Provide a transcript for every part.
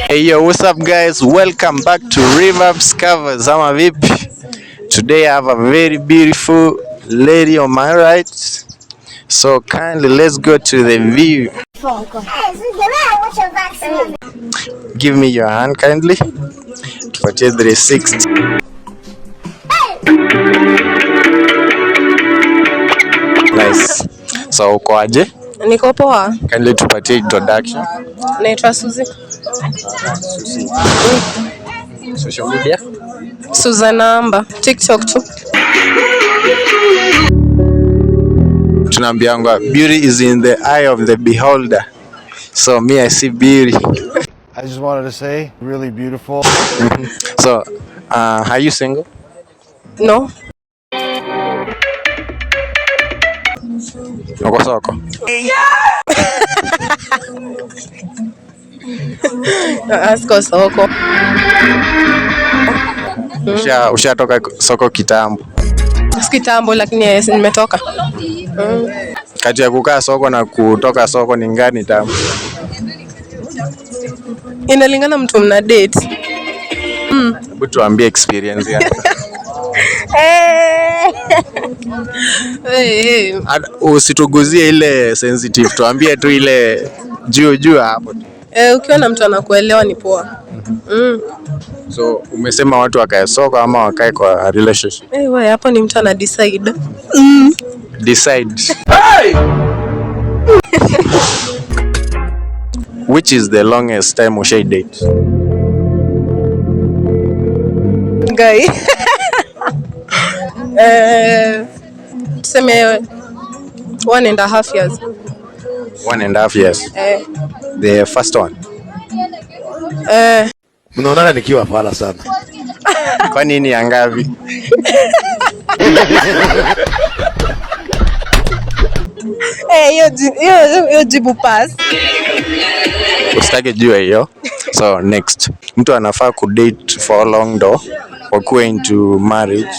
Hey yo, what's up guys? Welcome back to Reverb's Covers. I'm a VIP. Today I have a very beautiful lady on my right. So kindly let's go to the view. Give me your hand kindly. Tupatie 360. Nice. So uko aje? Niko poa. Kindly tupatie introduction. Naitwa Suzy. Social media? Suzana Amba. TikTok tu. Tunaambiangwa beauty is in the eye of the beholder. So me I see beauty. I just wanted to say, really beautiful. So, are you single? No. Uko soko? Asko soko. Ushatoka soko kitambo? Kitambo lakini yes, nimetoka. Kati ya kukaa soko na kutoka soko ni ngani tamu? Inalingana mtu mna date. Hebu tuambie experience yako. Hey. Usituguzie ile sensitive, tuambie tu ile juu hapo. Ukiwa na mtu anakuelewa ni poa. So umesema watu wakae soko ama wakae kwa relationship? Wewe hapo ni mtu ana decide. Decide. Hey! Which is the longest time we date? Guy. Tuseme 1.5 years. 1.5 years. The first one. Mnaonana nikiwa fala sana. Kwa nini angavi? Hiyo jibu pass. Usitake jua hiyo. So next, mtu anafaa kudate for long do wakuwe into marriage.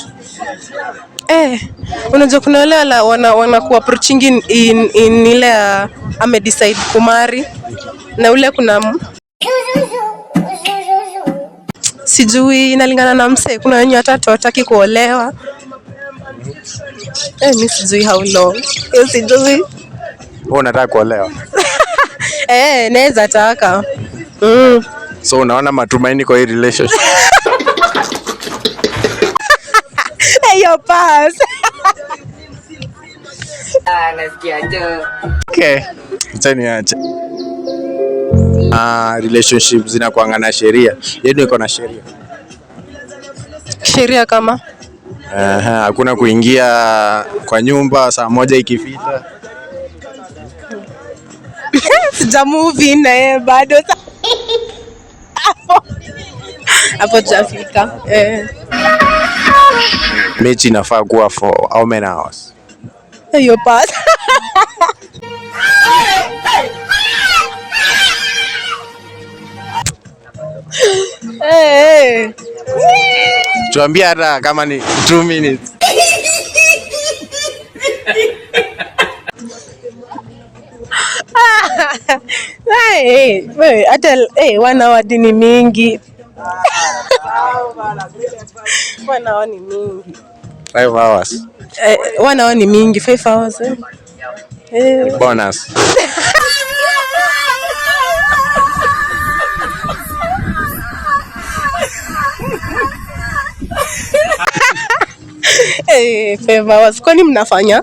Unajua kuna wale wana approaching in ile ame decide kumari na ule kuna sijui inalingana na mse. Kuna wenye watatu wataki kuolewa. Mimi sijui how long. Sijui. Wewe unataka kuolewa? Naweza taka. So unaona matumaini kwa hii relationship? Yo pass. Nasikia tu. Okay. Acha. Relationship zinakuanga na sheria. Yenu iko na sheria? Sheria kama? Hakuna kuingia kwa nyumba saa moja ikifika. Sija move in na bado. Hapo jafika. Mechi inafaa kuwa for how many hours? Yo pass. Tuambie hata kama ni 2 minutes. Hata 1 hour ni mingi. 1 hour ni mingi. 5 hours. 1 hour ni mingi, 5 hours. Bonus. Hours. Kwani mnafanya?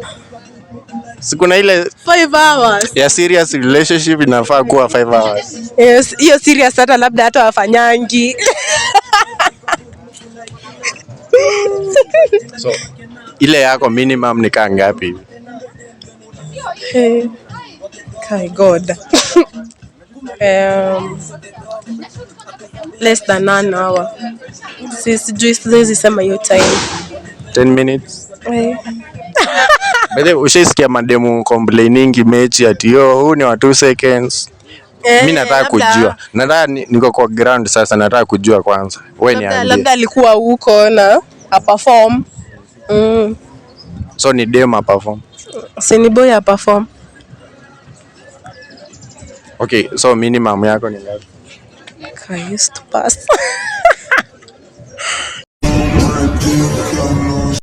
Sikuna ile 5 hours. Ya serious relationship inafaa kuwa 5 hours. Yes, hiyo serious labda hata wafanyangi. So ile yako minimum ni kaa ngapi? My God. Less than 1 hour. Sijui sema hiyo time. 10 minutes. Bado ushaisikia mademu complaining mechi ati huu ni wa 2 seconds. Mimi nataka kujua. Nataka niko kwa ground sasa, nataka kujua kwanza. Wewe niambie. Labda alikuwa huko na perform. So ni demo perform. Si ni boy perform. Okay, so minimum yako ni ngapi? I used to pass.